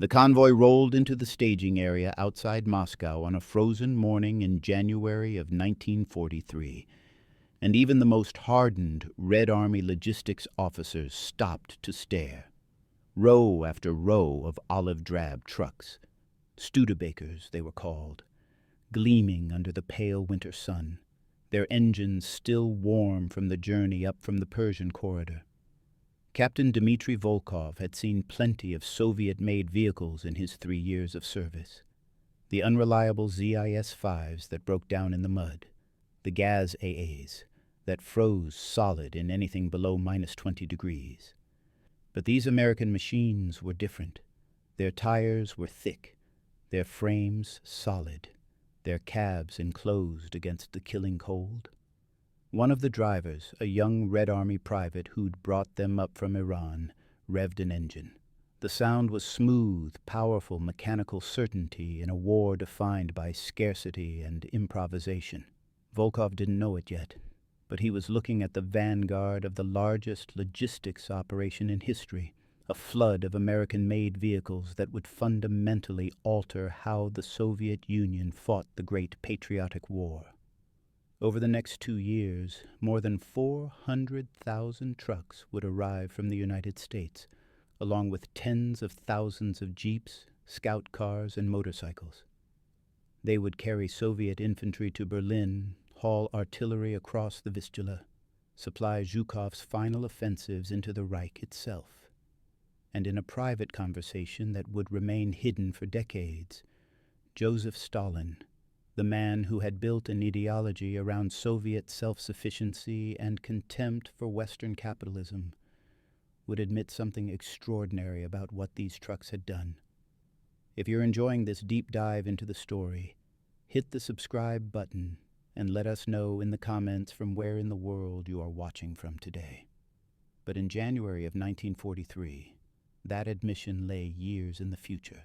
The convoy rolled into the staging area outside Moscow on a frozen morning in January of 1943, and even the most hardened Red Army logistics officers stopped to stare. Row after row of olive-drab trucks, Studebakers they were called, gleaming under the pale winter sun, their engines still warm from the journey up from the Persian corridor. Captain Dmitry Volkov had seen plenty of Soviet-made vehicles in his 3 years of service. The unreliable ZIS-5s that broke down in the mud, the Gaz AAs that froze solid in anything below -20 degrees. But these American machines were different. Their tires were thick, their frames solid, their cabs enclosed against the killing cold. One of the drivers, a young Red Army private who'd brought them up from Iran, revved an engine. The sound was smooth, powerful mechanical certainty in a war defined by scarcity and improvisation. Volkov didn't know it yet, but he was looking at the vanguard of the largest logistics operation in history, a flood of American-made vehicles that would fundamentally alter how the Soviet Union fought the Great Patriotic War. Over the next 2 years, more than 400,000 trucks would arrive from the United States, along with tens of thousands of jeeps, scout cars, and motorcycles. They would carry Soviet infantry to Berlin, haul artillery across the Vistula, supply Zhukov's final offensives into the Reich itself. And in a private conversation that would remain hidden for decades, Joseph Stalin, the man who had built an ideology around Soviet self-sufficiency and contempt for Western capitalism, would admit something extraordinary about what these trucks had done. If you're enjoying this deep dive into the story, hit the subscribe button and let us know in the comments from where in the world you are watching from today. But in January of 1943, that admission lay years in the future.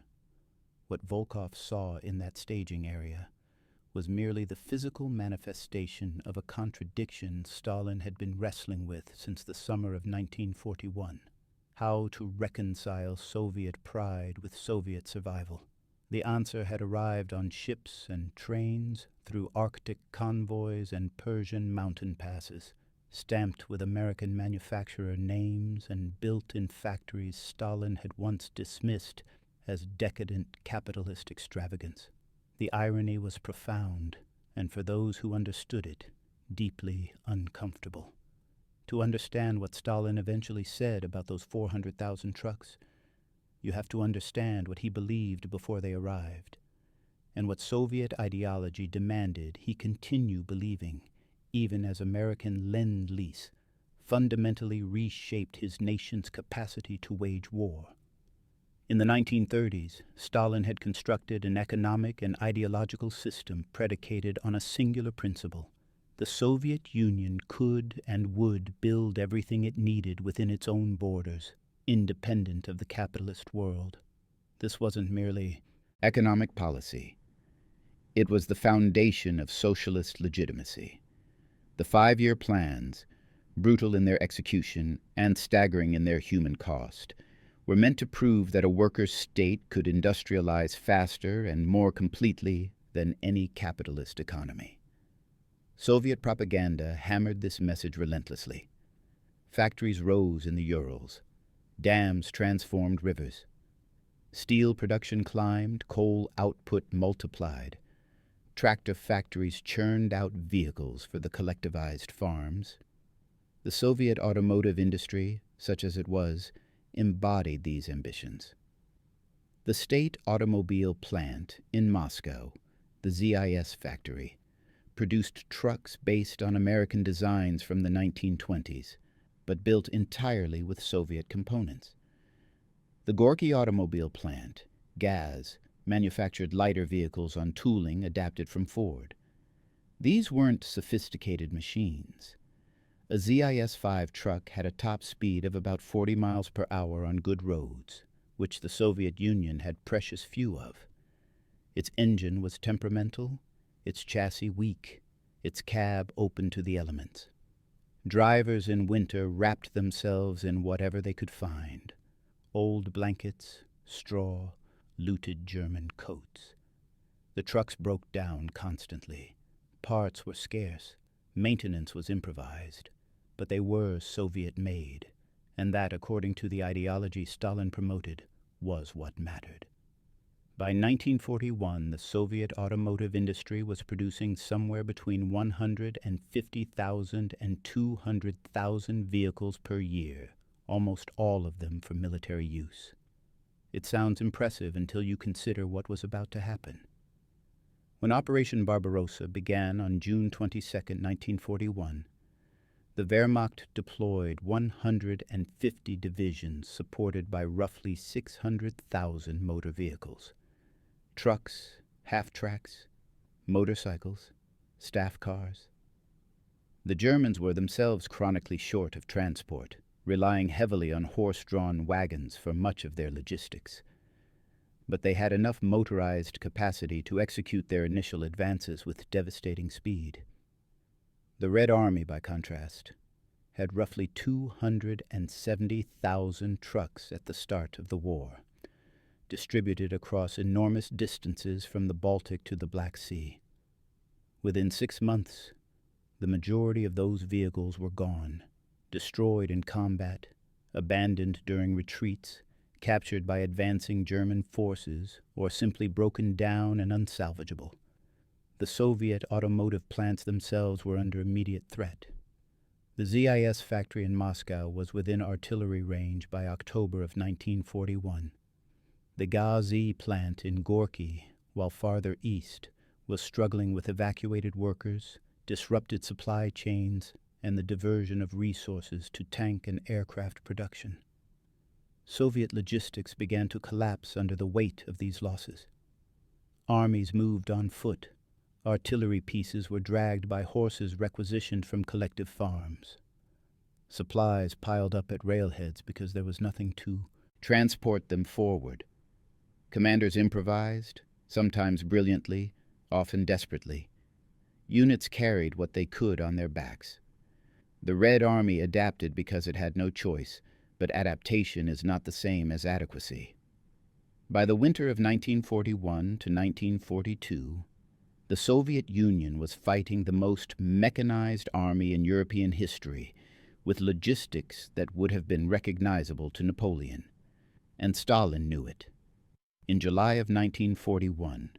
What Volkov saw in that staging area was merely the physical manifestation of a contradiction Stalin had been wrestling with since the summer of 1941. How to reconcile Soviet pride with Soviet survival. The answer had arrived on ships and trains, through Arctic convoys and Persian mountain passes, stamped with American manufacturer names and built in factories Stalin had once dismissed as decadent capitalist extravagance. The irony was profound, and for those who understood it, deeply uncomfortable. To understand what Stalin eventually said about those 400,000 trucks, you have to understand what he believed before they arrived, and what Soviet ideology demanded he continue believing, even as American Lend-Lease fundamentally reshaped his nation's capacity to wage war. In the 1930s, Stalin had constructed an economic and ideological system predicated on a singular principle. The Soviet Union could and would build everything it needed within its own borders, independent of the capitalist world. This wasn't merely economic policy. It was the foundation of socialist legitimacy. The 5-year plans, brutal in their execution and staggering in their human cost, were meant to prove that a workers' state could industrialize faster and more completely than any capitalist economy. Soviet propaganda hammered this message relentlessly. Factories rose in the Urals. Dams transformed rivers. Steel production climbed, coal output multiplied. Tractor factories churned out vehicles for the collectivized farms. The Soviet automotive industry, such as it was, embodied these ambitions. The state automobile plant in Moscow, the ZIS factory, produced trucks based on American designs from the 1920s, but built entirely with Soviet components. The Gorky automobile plant, GAZ, manufactured lighter vehicles on tooling adapted from Ford. These weren't sophisticated machines. A ZIS-5 truck had a top speed of about 40 miles per hour on good roads, which the Soviet Union had precious few of. Its engine was temperamental, its chassis weak, its cab open to the elements. Drivers in winter wrapped themselves in whatever they could find: old blankets, straw, looted German coats. The trucks broke down constantly. Parts were scarce. Maintenance was improvised. But they were Soviet-made, and that, according to the ideology Stalin promoted, was what mattered. By 1941, the Soviet automotive industry was producing somewhere between 150,000 and 200,000 vehicles per year, almost all of them for military use. It sounds impressive until you consider what was about to happen. When Operation Barbarossa began on June 22, 1941, the Wehrmacht deployed 150 divisions supported by roughly 600,000 motor vehicles. Trucks, half-tracks, motorcycles, staff cars. The Germans were themselves chronically short of transport, relying heavily on horse-drawn wagons for much of their logistics. But they had enough motorized capacity to execute their initial advances with devastating speed. The Red Army, by contrast, had roughly 270,000 trucks at the start of the war, distributed across enormous distances from the Baltic to the Black Sea. Within 6 months, the majority of those vehicles were gone, destroyed in combat, abandoned during retreats, captured by advancing German forces, or simply broken down and unsalvageable. The Soviet automotive plants themselves were under immediate threat. The ZIS factory in Moscow was within artillery range by October of 1941. The Gaz plant in Gorky, while farther east, was struggling with evacuated workers, disrupted supply chains, and the diversion of resources to tank and aircraft production. Soviet logistics began to collapse under the weight of these losses. Armies moved on foot. Artillery pieces were dragged by horses requisitioned from collective farms. Supplies piled up at railheads because there was nothing to transport them forward. Commanders improvised, sometimes brilliantly, often desperately. Units carried what they could on their backs. The Red Army adapted because it had no choice, but adaptation is not the same as adequacy. By the winter of 1941 to 1942, the Soviet Union was fighting the most mechanized army in European history, with logistics that would have been recognizable to Napoleon. And Stalin knew it. In July of 1941,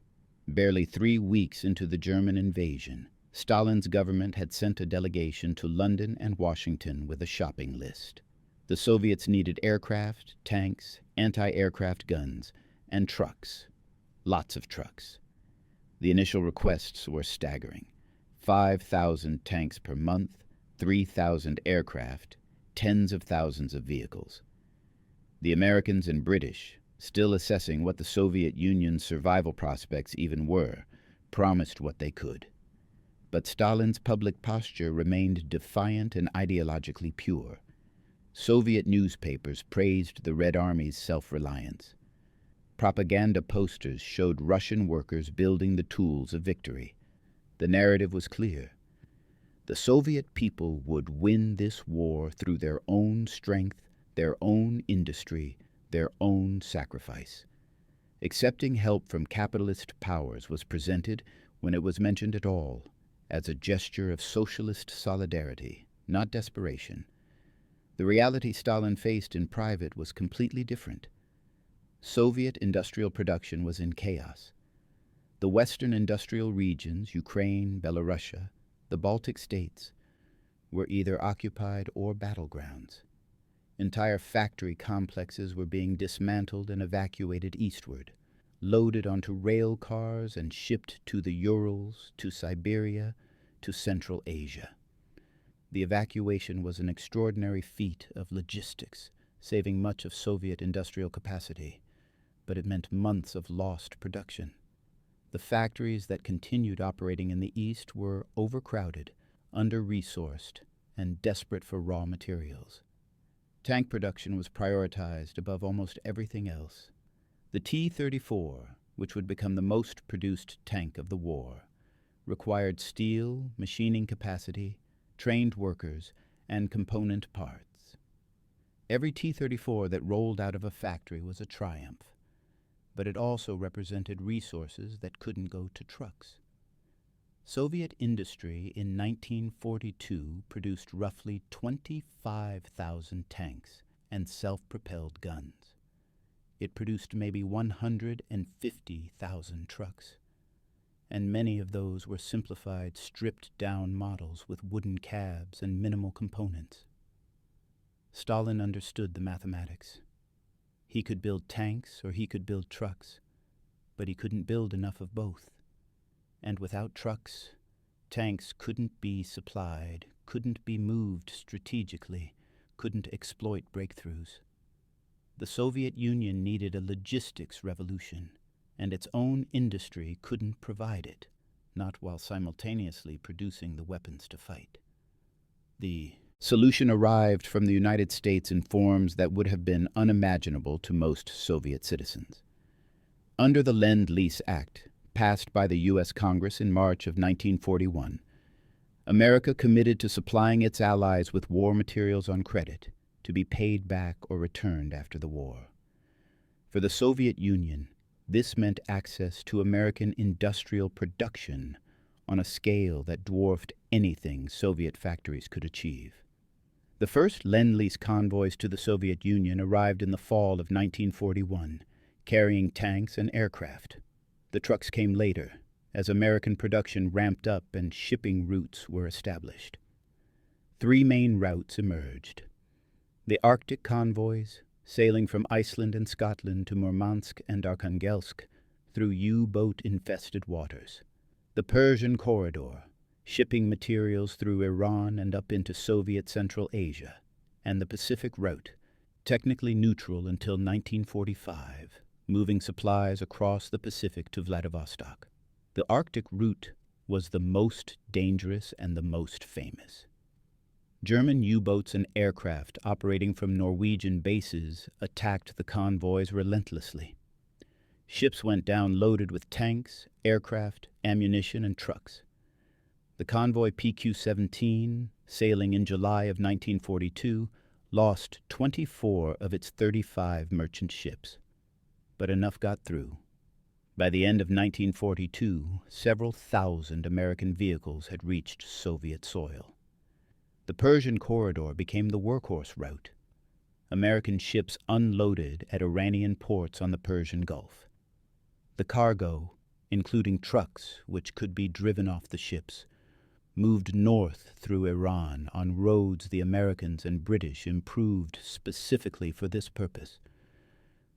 barely 3 weeks into the German invasion, Stalin's government had sent a delegation to London and Washington with a shopping list. The Soviets needed aircraft, tanks, anti-aircraft guns, and trucks. Lots of trucks. The initial requests were staggering. 5,000 tanks per month, 3,000 aircraft, tens of thousands of vehicles. The Americans and British, still assessing what the Soviet Union's survival prospects even were, promised what they could. But Stalin's public posture remained defiant and ideologically pure. Soviet newspapers praised the Red Army's self-reliance. Propaganda posters showed Russian workers building the tools of victory. The narrative was clear. The Soviet people would win this war through their own strength, their own industry, their own sacrifice. Accepting help from capitalist powers was presented, when it was mentioned at all, as a gesture of socialist solidarity, not desperation. The reality Stalin faced in private was completely different. Soviet industrial production was in chaos. The Western industrial regions, Ukraine, Belarusia, the Baltic states, were either occupied or battlegrounds. Entire factory complexes were being dismantled and evacuated eastward, loaded onto rail cars and shipped to the Urals, to Siberia, to Central Asia. The evacuation was an extraordinary feat of logistics, saving much of Soviet industrial capacity, but it meant months of lost production. The factories that continued operating in the East were overcrowded, under-resourced, and desperate for raw materials. Tank production was prioritized above almost everything else. The T-34, which would become the most produced tank of the war, required steel, machining capacity, trained workers, and component parts. Every T-34 that rolled out of a factory was a triumph. but it also represented resources that couldn't go to trucks. Soviet industry in 1942 produced roughly 25,000 tanks and self-propelled guns. It produced maybe 150,000 trucks, and many of those were simplified, stripped-down models with wooden cabs and minimal components. Stalin understood the mathematics. He could build tanks or he could build trucks, but he couldn't build enough of both. And without trucks, tanks couldn't be supplied, couldn't be moved strategically, couldn't exploit breakthroughs. The Soviet Union needed a logistics revolution, and its own industry couldn't provide it, not while simultaneously producing the weapons to fight. The solution arrived from the United States in forms that would have been unimaginable to most Soviet citizens. Under the Lend-Lease Act, passed by the U.S. Congress in March of 1941, America committed to supplying its allies with war materials on credit, to be paid back or returned after the war. For the Soviet Union, this meant access to American industrial production on a scale that dwarfed anything Soviet factories could achieve. The first Lend-Lease convoys to the Soviet Union arrived in the fall of 1941, carrying tanks and aircraft. The trucks came later, as American production ramped up and shipping routes were established. Three main routes emerged. The Arctic convoys, sailing from Iceland and Scotland to Murmansk and Arkhangelsk through U-boat-infested waters. The Persian corridor, shipping materials through Iran and up into Soviet Central Asia. And the Pacific route, technically neutral until 1945, moving supplies across the Pacific to Vladivostok. The Arctic route was the most dangerous and the most famous. German U-boats and aircraft operating from Norwegian bases attacked the convoys relentlessly. Ships went down loaded with tanks, aircraft, ammunition, and trucks. The convoy PQ-17, sailing in July of 1942, lost 24 of its 35 merchant ships. But enough got through. By the end of 1942, several thousand American vehicles had reached Soviet soil. The Persian corridor became the workhorse route. American ships unloaded at Iranian ports on the Persian Gulf. The cargo, including trucks which could be driven off the ships, moved north through Iran on roads the Americans and British improved specifically for this purpose.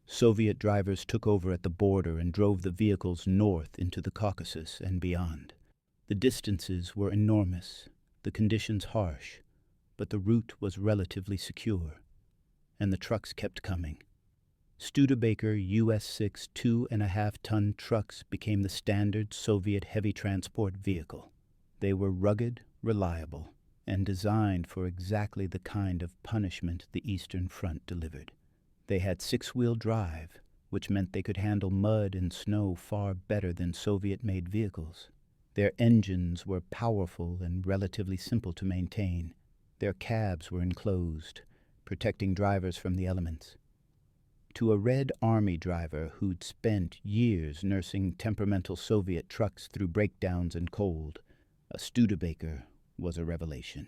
Soviet drivers took over at the border and drove the vehicles north into the Caucasus and beyond. The distances were enormous, the conditions harsh, but the route was relatively secure, and the trucks kept coming. Studebaker US6 2.5-ton trucks became the standard Soviet heavy transport vehicle. They were rugged, reliable, and designed for exactly the kind of punishment the Eastern Front delivered. They had six-wheel drive, which meant they could handle mud and snow far better than Soviet-made vehicles. Their engines were powerful and relatively simple to maintain. Their cabs were enclosed, protecting drivers from the elements. To a Red Army driver who'd spent years nursing temperamental Soviet trucks through breakdowns and cold, a Studebaker was a revelation.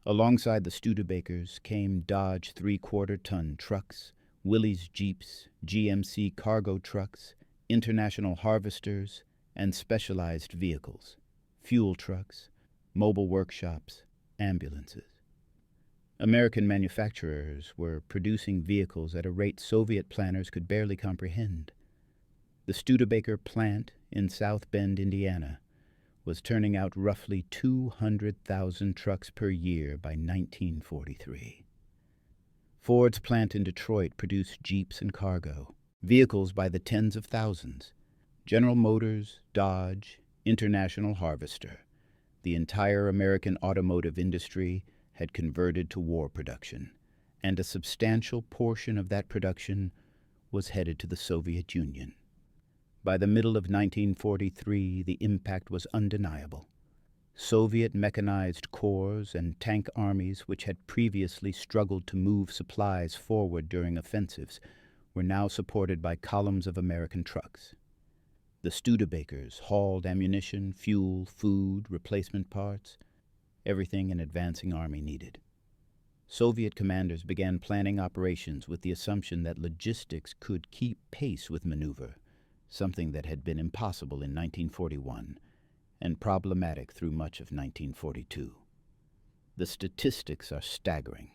Alongside the Studebakers came Dodge 3/4-ton trucks, Willys Jeeps, GMC cargo trucks, International Harvesters, and specialized vehicles, fuel trucks, mobile workshops, ambulances. American manufacturers were producing vehicles at a rate Soviet planners could barely comprehend. The Studebaker plant in South Bend, Indiana, was turning out roughly 200,000 trucks per year by 1943. Ford's plant in Detroit produced Jeeps and cargo, vehicles by the tens of thousands. General Motors, Dodge, International Harvester, the entire American automotive industry had converted to war production, and a substantial portion of that production was headed to the Soviet Union. By the middle of 1943, the impact was undeniable. Soviet mechanized corps and tank armies, which had previously struggled to move supplies forward during offensives, were now supported by columns of American trucks. The Studebakers hauled ammunition, fuel, food, replacement parts, everything an advancing army needed. Soviet commanders began planning operations with the assumption that logistics could keep pace with maneuver, something that had been impossible in 1941 and problematic through much of 1942. The statistics are staggering.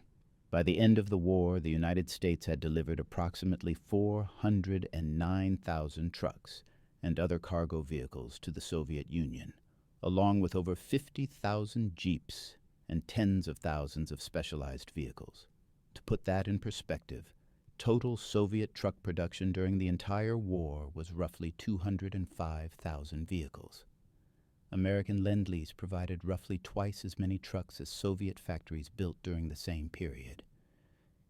By the end of the war, the United States had delivered approximately 409,000 trucks and other cargo vehicles to the Soviet Union, along with over 50,000 jeeps and tens of thousands of specialized vehicles. To put that in perspective, total Soviet truck production during the entire war was roughly 205,000 vehicles. American Lend-Lease provided roughly twice as many trucks as Soviet factories built during the same period.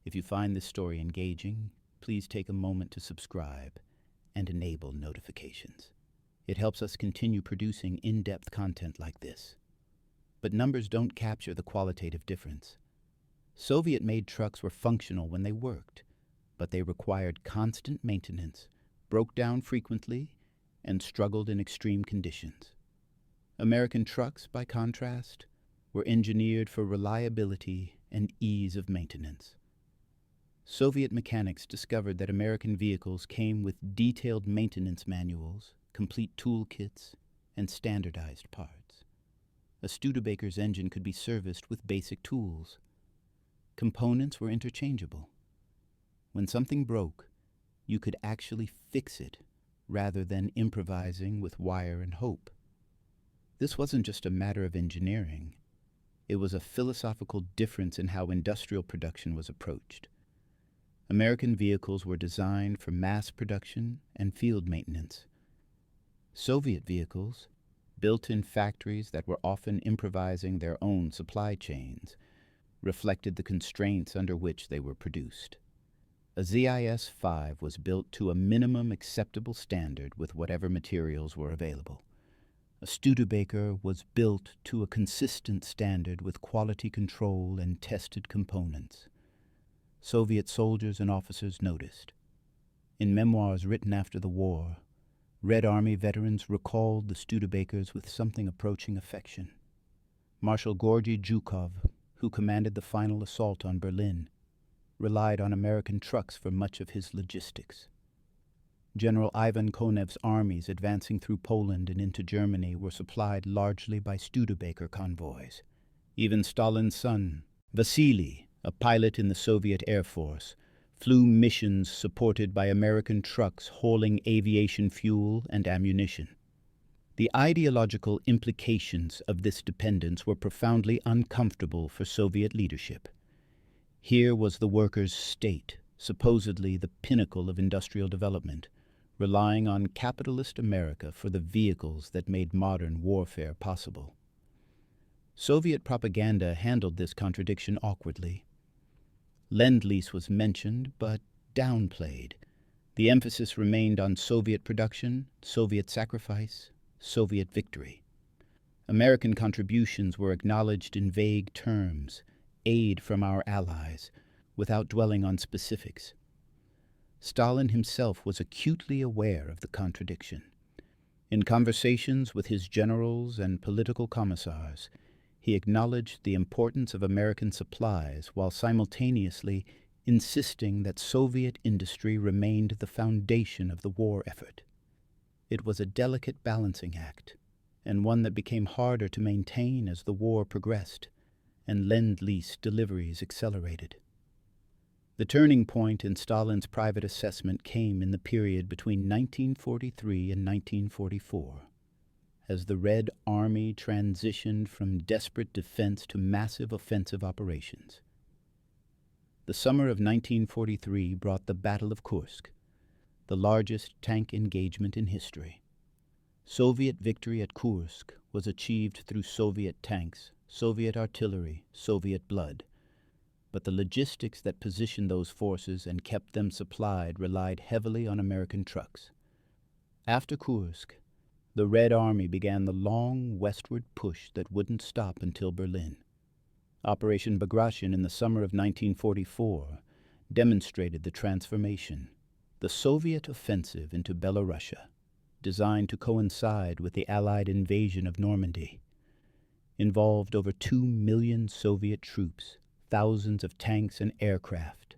If you find this story engaging, please take a moment to subscribe and enable notifications. It helps us continue producing in-depth content like this. But numbers don't capture the qualitative difference. Soviet-made trucks were functional when they worked, but they required constant maintenance, broke down frequently, and struggled in extreme conditions. American trucks, by contrast, were engineered for reliability and ease of maintenance. Soviet mechanics discovered that American vehicles came with detailed maintenance manuals, complete toolkits, and standardized parts. A Studebaker's engine could be serviced with basic tools. Components were interchangeable. When something broke, you could actually fix it rather than improvising with wire and hope. This wasn't just a matter of engineering. It was a philosophical difference in how industrial production was approached. American vehicles were designed for mass production and field maintenance. Soviet vehicles, built in factories that were often improvising their own supply chains, reflected the constraints under which they were produced. A ZIS-5 was built to a minimum acceptable standard with whatever materials were available. A Studebaker was built to a consistent standard with quality control and tested components. Soviet soldiers and officers noticed. In memoirs written after the war, Red Army veterans recalled the Studebakers with something approaching affection. Marshal Georgy Zhukov, who commanded the final assault on Berlin, relied on American trucks for much of his logistics. General Ivan Konev's armies advancing through Poland and into Germany were supplied largely by Studebaker convoys. Even Stalin's son, Vasily, a pilot in the Soviet Air Force, flew missions supported by American trucks hauling aviation fuel and ammunition. The ideological implications of this dependence were profoundly uncomfortable for Soviet leadership. Here was the workers' state, supposedly the pinnacle of industrial development, relying on capitalist America for the vehicles that made modern warfare possible. Soviet propaganda handled this contradiction awkwardly. Lend-Lease was mentioned, but downplayed. The emphasis remained on Soviet production, Soviet sacrifice, Soviet victory. American contributions were acknowledged in vague terms, aid from our allies, without dwelling on specifics. Stalin himself was acutely aware of the contradiction. In conversations with his generals and political commissars, he acknowledged the importance of American supplies while simultaneously insisting that Soviet industry remained the foundation of the war effort. It was a delicate balancing act, and one that became harder to maintain as the war progressed and Lend-Lease deliveries accelerated. The turning point in Stalin's private assessment came in the period between 1943 and 1944. As the Red Army transitioned from desperate defense to massive offensive operations. The summer of 1943 brought the Battle of Kursk, the largest tank engagement in history. Soviet victory at Kursk was achieved through Soviet tanks, Soviet artillery, Soviet blood. But the logistics that positioned those forces and kept them supplied relied heavily on American trucks. After Kursk, the Red Army began the long westward push that wouldn't stop until Berlin. Operation Bagration in the summer of 1944 demonstrated the transformation. The Soviet offensive into Belorussia, designed to coincide with the Allied invasion of Normandy, involved over 2 million Soviet troops, thousands of tanks and aircraft,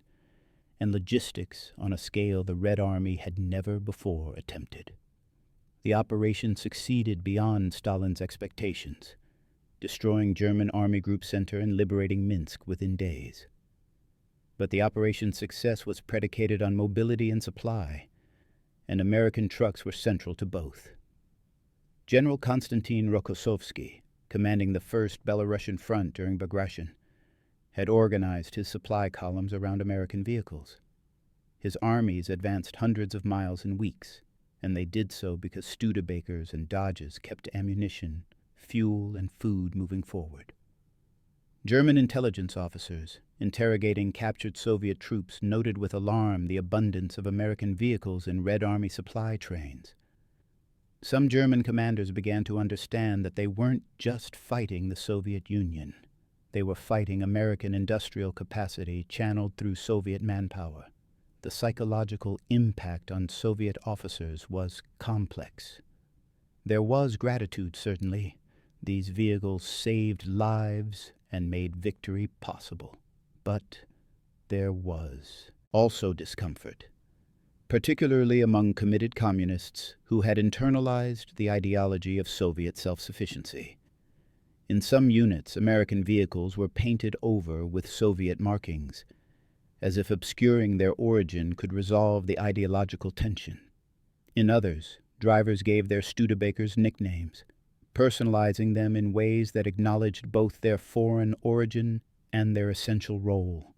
and logistics on a scale the Red Army had never before attempted. The operation succeeded beyond Stalin's expectations, destroying German Army Group Center and liberating Minsk within days. But the operation's success was predicated on mobility and supply, and American trucks were central to both. General Konstantin Rokossovsky, commanding the First Belarusian Front during Bagration, had organized his supply columns around American vehicles. His armies advanced hundreds of miles in weeks, and they did so because Studebakers and Dodges kept ammunition, fuel, and food moving forward. German intelligence officers, interrogating captured Soviet troops, noted with alarm the abundance of American vehicles in Red Army supply trains. Some German commanders began to understand that they weren't just fighting the Soviet Union. They were fighting American industrial capacity channeled through Soviet manpower. The psychological impact on Soviet officers was complex. There was gratitude, certainly. These vehicles saved lives and made victory possible. But there was also discomfort, particularly among committed communists who had internalized the ideology of Soviet self-sufficiency. In some units, American vehicles were painted over with Soviet markings, as if obscuring their origin could resolve the ideological tension. In others, drivers gave their Studebakers nicknames, personalizing them in ways that acknowledged both their foreign origin and their essential role.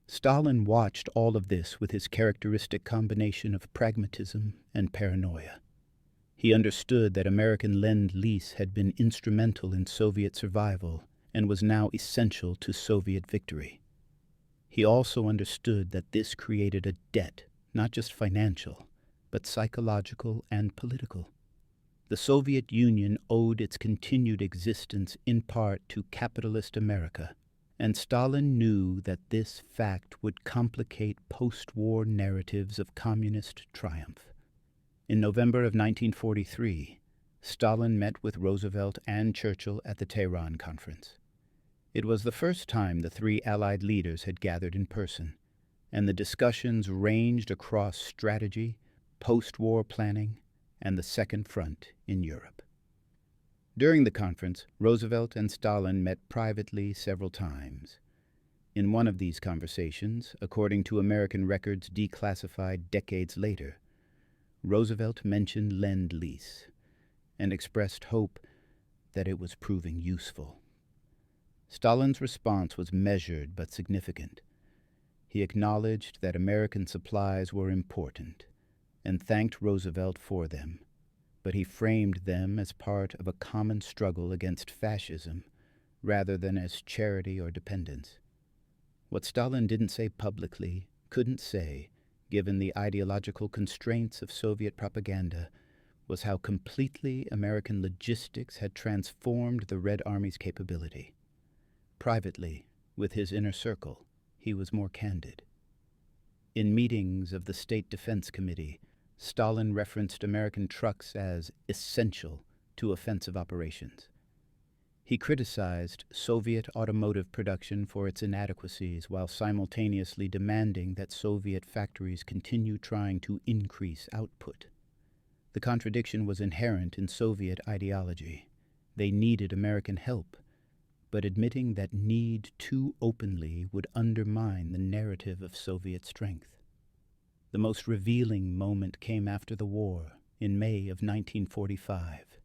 Stalin watched all of this with his characteristic combination of pragmatism and paranoia. He understood that American Lend-Lease had been instrumental in Soviet survival and was now essential to Soviet victory. He also understood that this created a debt, not just financial, but psychological and political. The Soviet Union owed its continued existence in part to capitalist America, and Stalin knew that this fact would complicate post-war narratives of communist triumph. In November of 1943, Stalin met with Roosevelt and Churchill at the Tehran Conference. It was the first time the three Allied leaders had gathered in person, and the discussions ranged across strategy, post-war planning, and the Second Front in Europe. During the conference, Roosevelt and Stalin met privately several times. In one of these conversations, according to American records declassified decades later, Roosevelt mentioned Lend-Lease and expressed hope that it was proving useful. Stalin's response was measured but significant. He acknowledged that American supplies were important and thanked Roosevelt for them, but he framed them as part of a common struggle against fascism rather than as charity or dependence. What Stalin didn't say publicly, couldn't say, given the ideological constraints of Soviet propaganda, was how completely American logistics had transformed the Red Army's capability. Privately, with his inner circle, he was more candid. In meetings of the State Defense Committee, Stalin referenced American trucks as essential to offensive operations. He criticized Soviet automotive production for its inadequacies while simultaneously demanding that Soviet factories continue trying to increase output. The contradiction was inherent in Soviet ideology. They needed American help, but admitting that need too openly would undermine the narrative of Soviet strength. The most revealing moment came after the war, in May of 1945,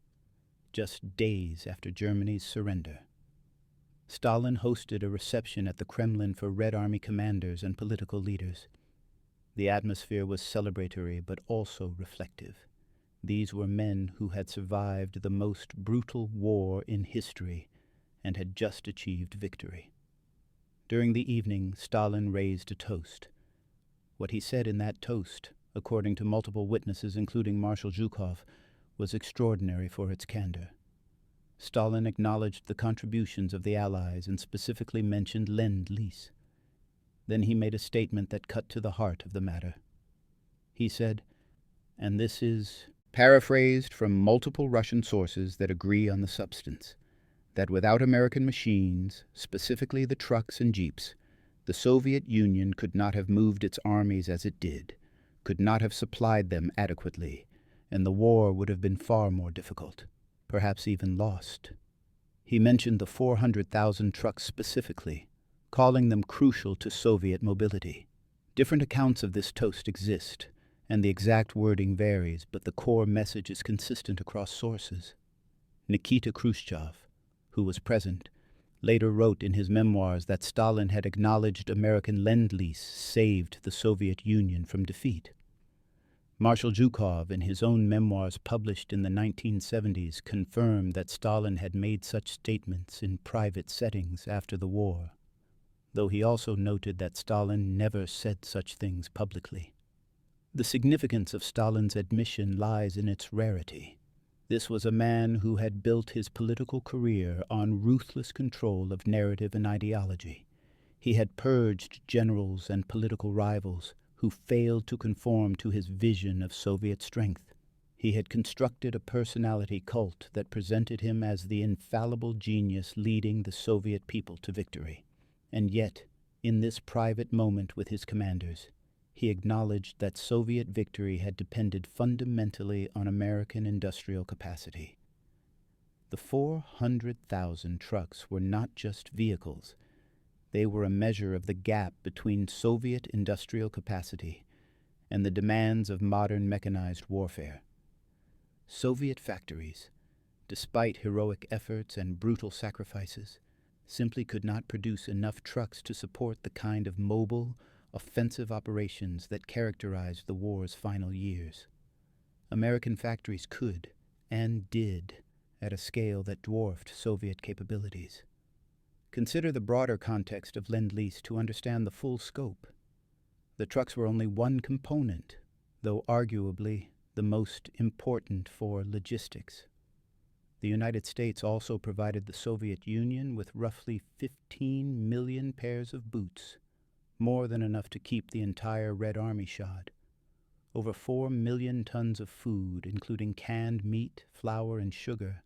just days after Germany's surrender. Stalin hosted a reception at the Kremlin for Red Army commanders and political leaders. The atmosphere was celebratory but also reflective. These were men who had survived the most brutal war in history and had just achieved victory. During the evening, Stalin raised a toast. What he said in that toast, according to multiple witnesses including Marshal Zhukov, was extraordinary for its candor. Stalin acknowledged the contributions of the Allies and specifically mentioned Lend-Lease. Then he made a statement that cut to the heart of the matter. he said, and this is paraphrased from multiple Russian sources that agree on the substance, that without American machines, specifically the trucks and jeeps, the Soviet Union could not have moved its armies as it did, could not have supplied them adequately, and the war would have been far more difficult, perhaps even lost. He mentioned the 400,000 trucks specifically, calling them crucial to Soviet mobility. Different accounts of this toast exist, and the exact wording varies, but the core message is consistent across sources. Nikita Khrushchev, who was present, later wrote in his memoirs that Stalin had acknowledged American Lend-Lease saved the Soviet Union from defeat. Marshal Zhukov, in his own memoirs published in the 1970s, confirmed that Stalin had made such statements in private settings after the war, though he also noted that Stalin never said such things publicly. The significance of Stalin's admission lies in its rarity. This was a man who had built his political career on ruthless control of narrative and ideology. He had purged generals and political rivals who failed to conform to his vision of Soviet strength. He had constructed a personality cult that presented him as the infallible genius leading the Soviet people to victory. And yet, in this private moment with his commanders, he acknowledged that Soviet victory had depended fundamentally on American industrial capacity. The 400,000 trucks were not just vehicles. They were a measure of the gap between Soviet industrial capacity and the demands of modern mechanized warfare. Soviet factories, despite heroic efforts and brutal sacrifices, simply could not produce enough trucks to support the kind of mobile, offensive operations that characterized the war's final years. American factories could, and did, at a scale that dwarfed Soviet capabilities. Consider the broader context of Lend-Lease to understand the full scope. The trucks were only one component, though arguably the most important for logistics. The United States also provided the Soviet Union with roughly 15 million pairs of boots, more than enough to keep the entire Red Army shod. Over 4 million tons of food, including canned meat, flour, and sugar,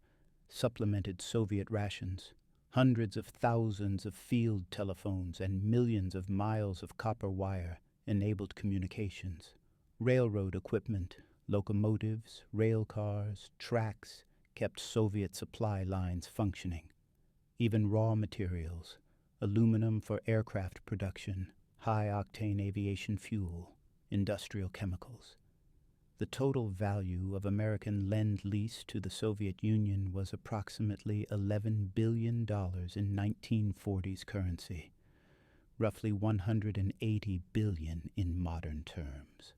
supplemented Soviet rations. Hundreds of thousands of field telephones and millions of miles of copper wire enabled communications. Railroad equipment, locomotives, rail cars, tracks kept Soviet supply lines functioning. Even raw materials, aluminum for aircraft production, high-octane aviation fuel, industrial chemicals. The total value of American Lend-Lease to the Soviet Union was approximately $11 billion in 1940s currency, roughly $180 billion in modern terms.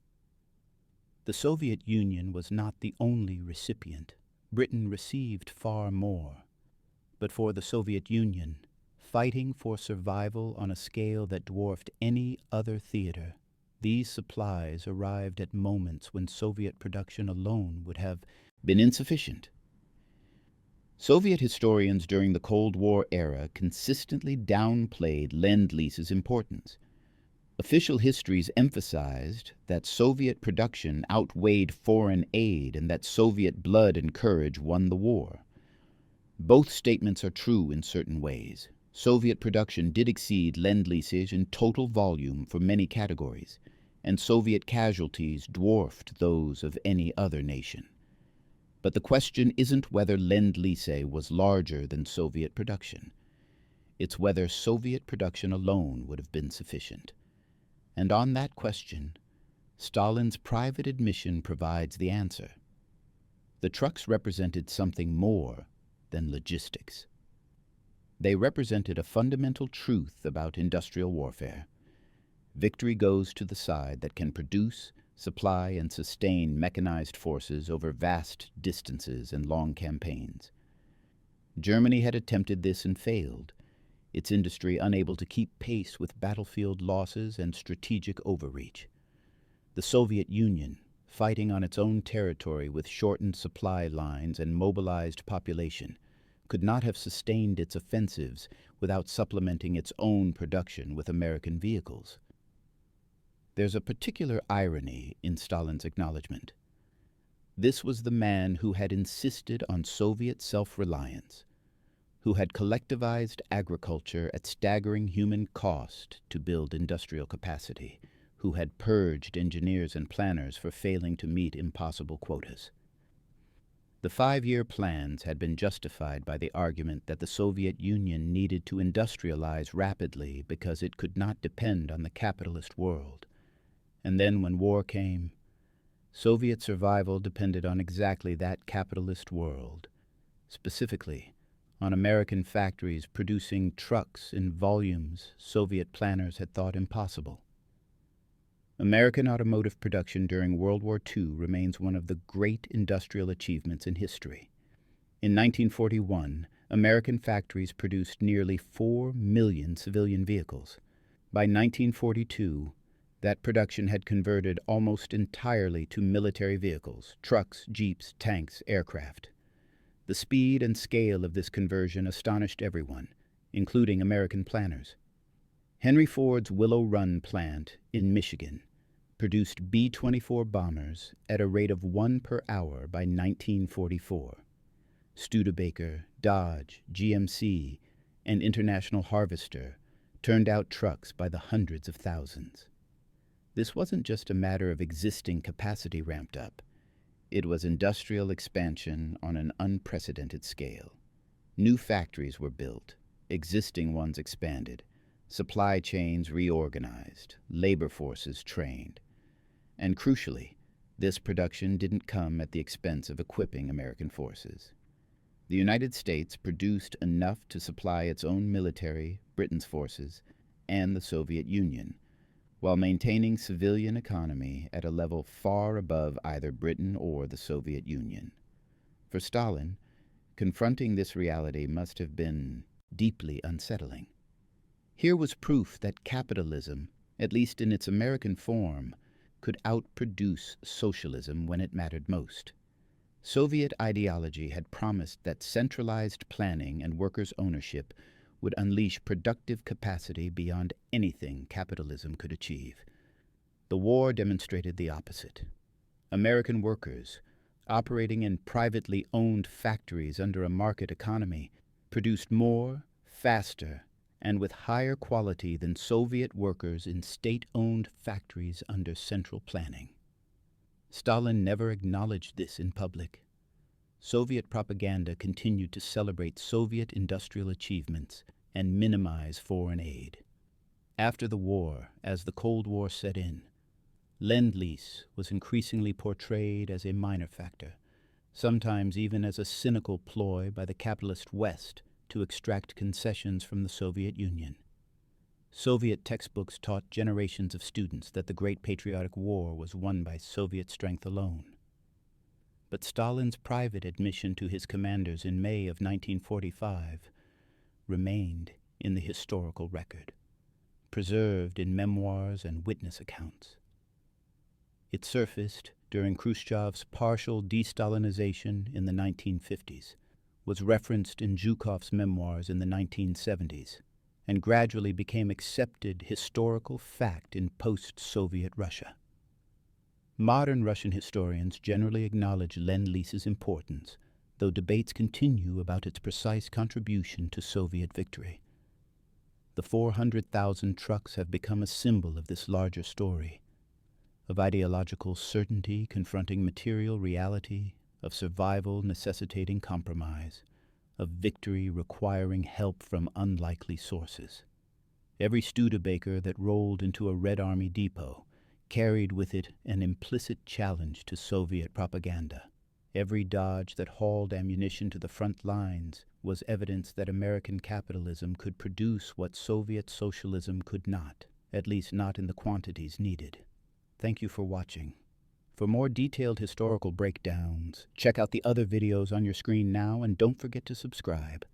The Soviet Union was not the only recipient. Britain received far more. But for the Soviet Union, fighting for survival on a scale that dwarfed any other theater, these supplies arrived at moments when Soviet production alone would have been insufficient. Soviet historians during the Cold War era consistently downplayed Lend-Lease's importance. Official histories emphasized that Soviet production outweighed foreign aid and that Soviet blood and courage won the war. Both statements are true in certain ways. Soviet production did exceed Lend-Lease's in total volume for many categories, and Soviet casualties dwarfed those of any other nation. But the question isn't whether Lend-Lease was larger than Soviet production. It's whether Soviet production alone would have been sufficient. And on that question, Stalin's private admission provides the answer. The trucks represented something more than logistics. They represented a fundamental truth about industrial warfare. Victory goes to the side that can produce, supply, and sustain mechanized forces over vast distances and long campaigns. Germany had attempted this and failed, its industry unable to keep pace with battlefield losses and strategic overreach. The Soviet Union, fighting on its own territory with shortened supply lines and mobilized population, could not have sustained its offensives without supplementing its own production with American vehicles. There's a particular irony in Stalin's acknowledgement. This was the man who had insisted on Soviet self-reliance, who had collectivized agriculture at staggering human cost to build industrial capacity, who had purged engineers and planners for failing to meet impossible quotas. The 5-year plans had been justified by the argument that the Soviet Union needed to industrialize rapidly because it could not depend on the capitalist world. And then when war came, Soviet survival depended on exactly that capitalist world, specifically on American factories producing trucks in volumes Soviet planners had thought impossible. American automotive production during World War II remains one of the great industrial achievements in history. In 1941, American factories produced nearly 4 million civilian vehicles. By 1942, that production had converted almost entirely to military vehicles, trucks, jeeps, tanks, aircraft. The speed and scale of this conversion astonished everyone, including American planners. Henry Ford's Willow Run plant in Michigan produced B-24 bombers at a rate of 1 per hour by 1944. Studebaker, Dodge, GMC, and International Harvester turned out trucks by the hundreds of thousands. This wasn't just a matter of existing capacity ramped up. It was industrial expansion on an unprecedented scale. New factories were built, existing ones expanded, supply chains reorganized, labor forces trained. And crucially, this production didn't come at the expense of equipping American forces. The United States produced enough to supply its own military, Britain's forces, and the Soviet Union, while maintaining civilian economy at a level far above either Britain or the Soviet Union. For Stalin, confronting this reality must have been deeply unsettling. Here was proof that capitalism, at least in its American form, could outproduce socialism when it mattered most. Soviet ideology had promised that centralized planning and workers' ownership would unleash productive capacity beyond anything capitalism could achieve. The war demonstrated the opposite. American workers, operating in privately owned factories under a market economy, produced more, faster, and with higher quality than Soviet workers in state-owned factories under central planning. Stalin never acknowledged this in public. Soviet propaganda continued to celebrate Soviet industrial achievements and minimize foreign aid. After the war, as the Cold War set in, Lend-Lease was increasingly portrayed as a minor factor, sometimes even as a cynical ploy by the capitalist West to extract concessions from the Soviet Union. Soviet textbooks taught generations of students that the Great Patriotic War was won by Soviet strength alone. But Stalin's private admission to his commanders in May of 1945 remained in the historical record, preserved in memoirs and witness accounts. It surfaced during Khrushchev's partial de-Stalinization in the 1950s, was referenced in Zhukov's memoirs in the 1970s, and gradually became accepted historical fact in post-Soviet Russia. Modern Russian historians generally acknowledge Lend-Lease's importance, though debates continue about its precise contribution to Soviet victory. The 400,000 trucks have become a symbol of this larger story, of ideological certainty confronting material reality, of survival necessitating compromise, of victory requiring help from unlikely sources. Every Studebaker that rolled into a Red Army depot carried with it an implicit challenge to Soviet propaganda. Every Dodge that hauled ammunition to the front lines was evidence that American capitalism could produce what Soviet socialism could not, at least not in the quantities needed. Thank you for watching. For more detailed historical breakdowns, check out the other videos on your screen now, and don't forget to subscribe.